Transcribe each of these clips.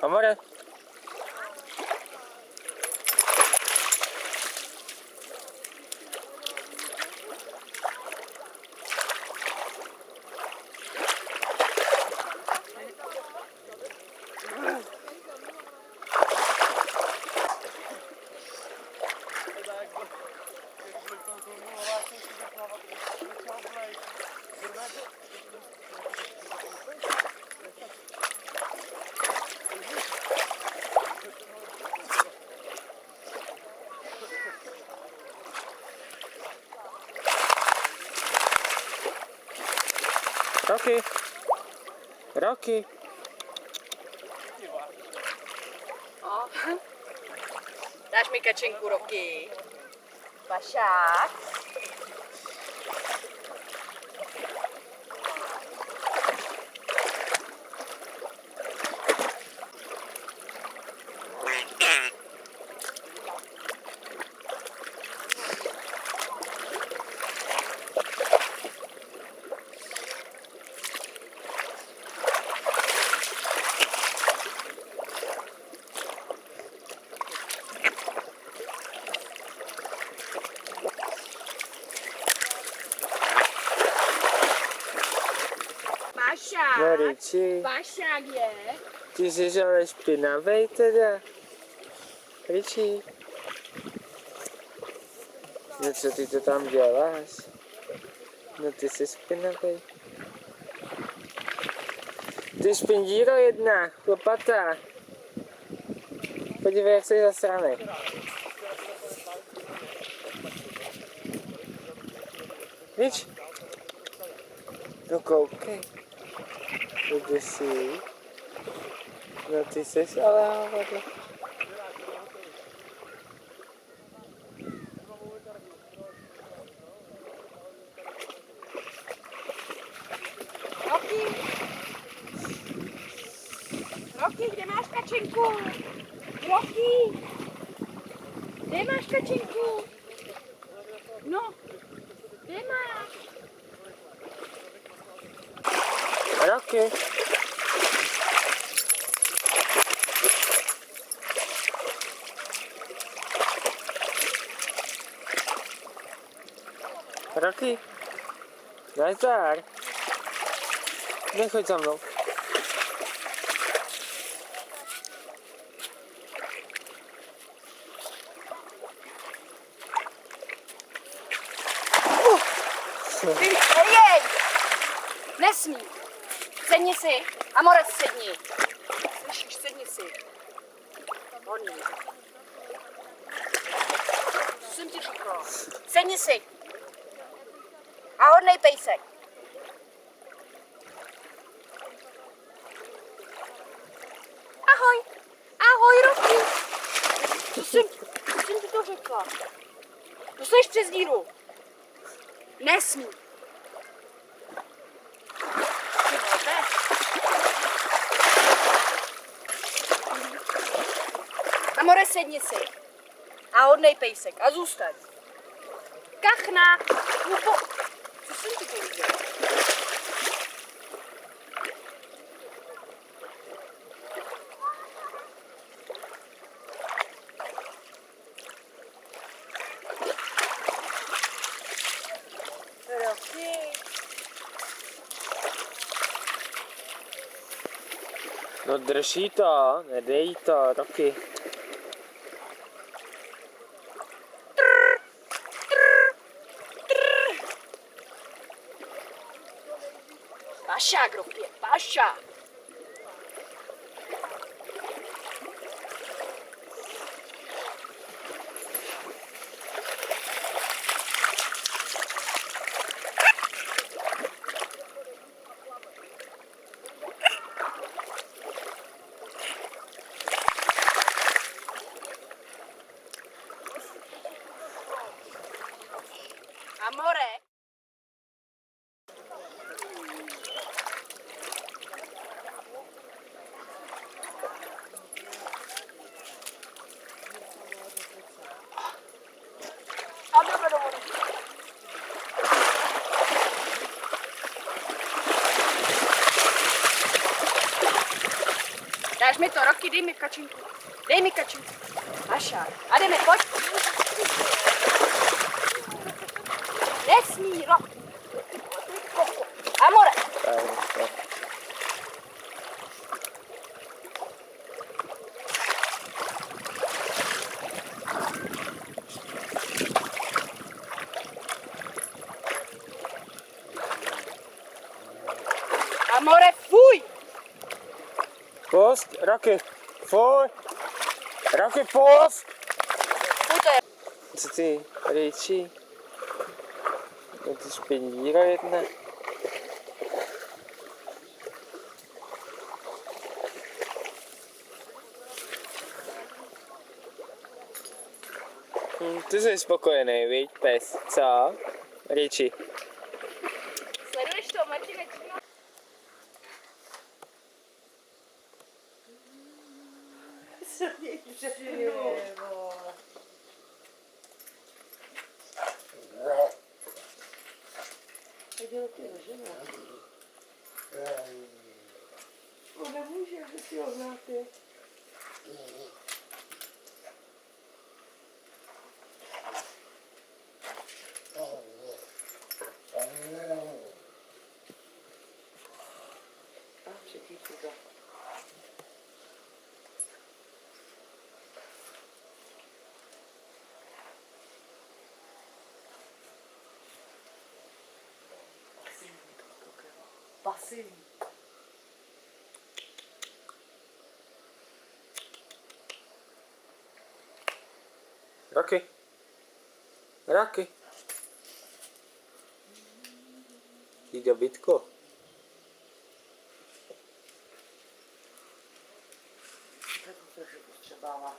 Amore. Rocky. Rocky. No. Dáš mi kačenku, Roky. Vašák. Mariči, Vašák je. ty jsi ale špinavej teda. Riči. No co ty to tam děláš? No ty jsi špinavej. Ty špindíro jedna, chlopata. Podívej, jak jsi zasranej. Víš? No koukej. Kde jsi? No ty jsi ale hovado. Roky. Roky, kde máš kačenku? Roky. Kde máš kačenku? No. Kde máš? Roky. Roky. Nazdar. Nechoď za mnou. Jej! Nesmí. Sedni si. Amore, sedni. Slyšíš, sedni si. Honí. Co jsem ti řekla? Sedni si. A hodnej pejsek. Ahoj. Ahoj, Roky. Co jsem ti to řekla? Dostaneš přes díru. Nesmí. Amore, sedni si. A hodnej pejsek. A zůstaň. Kachna. Co jsem ti powiedział? Roky. No drží to, nedej to, Roky. Vašák, Roky, vašák. Amore. Ukáž mi to, Roky, dej mi kačinku. Dej mi kačinku. Maša. A jdeme, pojď. Nesmí, Roky. Amore. Amore, fuj. Pust, Roky, fuj. Roky, pust. Fuj to je. Co ty, Rejči? Je to špindíra jedna. Ty jsi spokojený, viď, pes, co? Rejči. Sleduješ to, Martine? No nemůže, že si ho znáte. A třetí tuda. Pasivní. Roky. Roky. Jdi do bytku. Tak to trošku potřebává.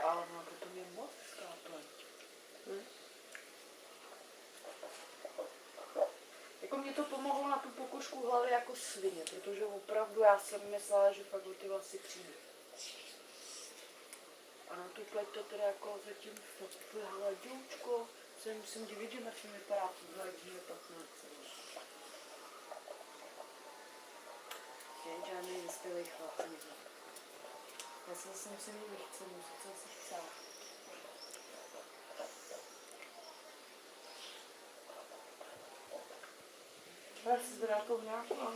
Ale no, to je moc skáplen. Jako mě to pomohlo na tu pokožku hlavy jako svině, protože opravdu já jsem myslela, že fakt o ty vlasy přijde. A na tu pleť to teda jako zatím fakt hladoučko, se musím divit, že na tím vypadá tohle, že je 15. Jen žádný vyspělý chlap ani. Já se zase musím nechce, musím se zase chcát. Já si zvedá to nějakou, ale...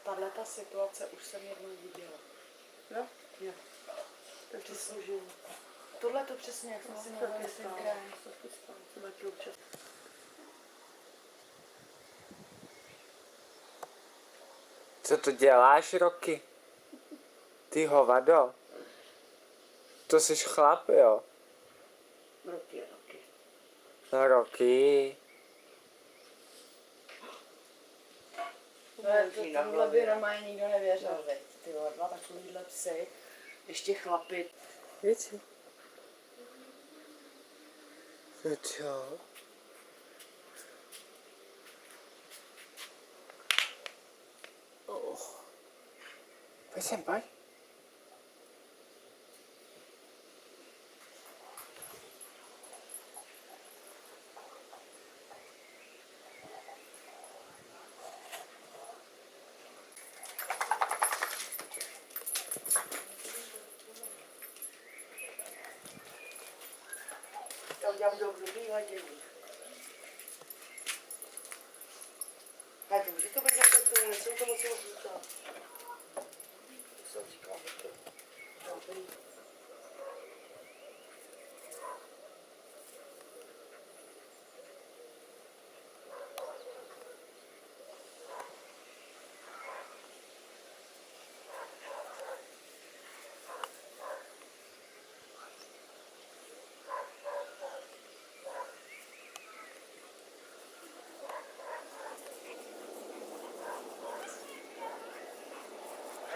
Tato situace už jsem jednou viděla. No? Jo. To přesně živu. Tohle to přesně, jak jsme si mluvili tenkrát. To taky občas. Co to děláš, Roky? Ty hovado. To jsi chlap, jo? Roky. No, Roky. Tohle by normálně nikdo nevěřil, veď. Ty vole, dva takovýhle psy, ještě chlapi. Věci. No čo? Pojď sem, pojď. Já udělám do grubý ladění. Tak, může to být jako to, nejsem to moc říkal. To jsem říkal, že to dobrý.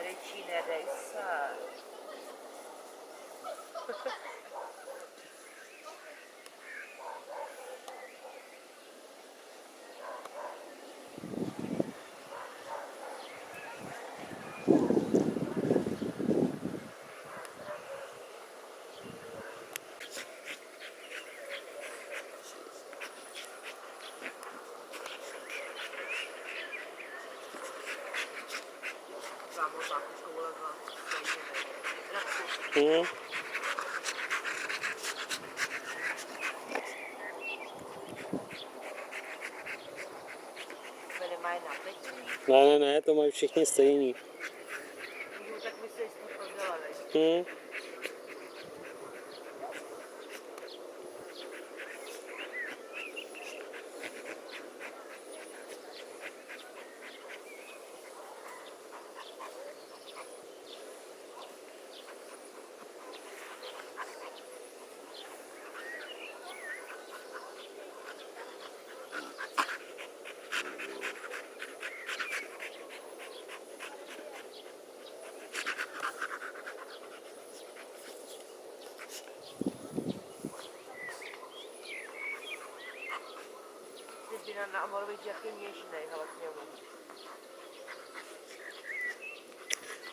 Rečí, nedej se. Hm. Byli mají napětí. Ne, to mají všichni stejný. No, tak my se s tím podělali. Hm. Ty by na Amorově jaký něžnej, ale k němu.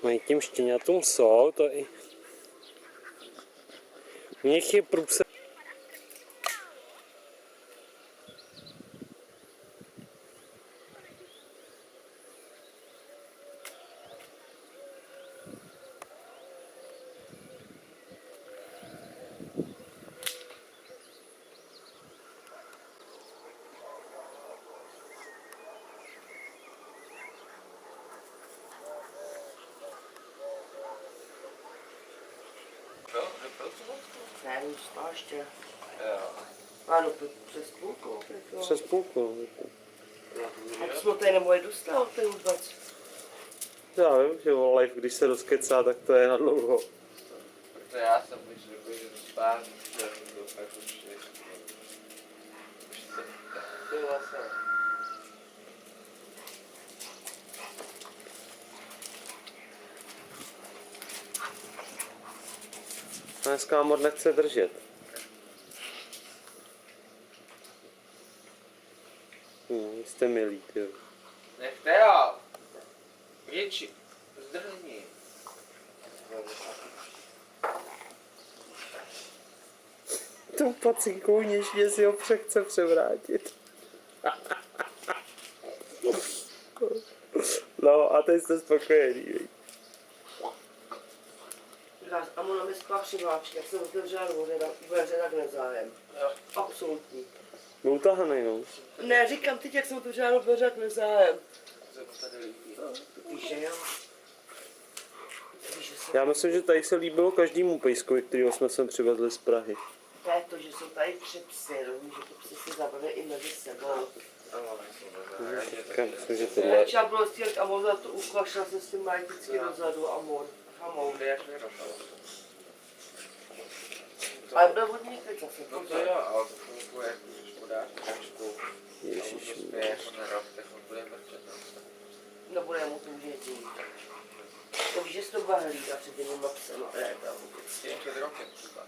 Mají těm štěňatům jsou, to i... U nich je průse... Ne, už to ještě. Jo. Ano, přes půlku. Přes půlku. A to jsme tady nemohli dostat, to je vůbec. Já vím, že o live, když se rozkecá, tak to je na dlouho. Protože já jsem myslel, že jdu spát, že to tak už je. Už se byla jsem. Dneska Amor nechce držet. Jste milí, ty. Nechte jo! Větší. Zdrhni. Tu pacinkou něžně si ho chce převrátit. No a teď jste spokojený, viď? A ona mi spáší váčky, jak jsem otevřela dveře, tak nezájem. Jo. Absolutní. Byl utahaný, no. Ne, říkám teď, jak jsem otevřela dveře, tak nezájem. Se to tady líbí. Píše, jo. Píše se. Já myslím, že tady se líbilo každému pejskovi, kterýho jsme sem přivezli z Prahy. To je to, že jsou tady 3 psy, rozumíš, že ty psy si zabavili i mezi sebou. Tak já myslím, že tohle... Třeba bylo stělek a možná to uklašila se s tím mají vždycky dozadu a mor. Hamou. Kde jak nerostalo. Ale byl hodně teď zase. No to jo, ale to chvilku, jak když podáš kačku, Ježiš, to spěje jako na rok, tak on bude mrčet. No bude mu to vědí. To víš, že jsi to bahlí a před těmi mapsama. Ne, to Ještě rokem třeba.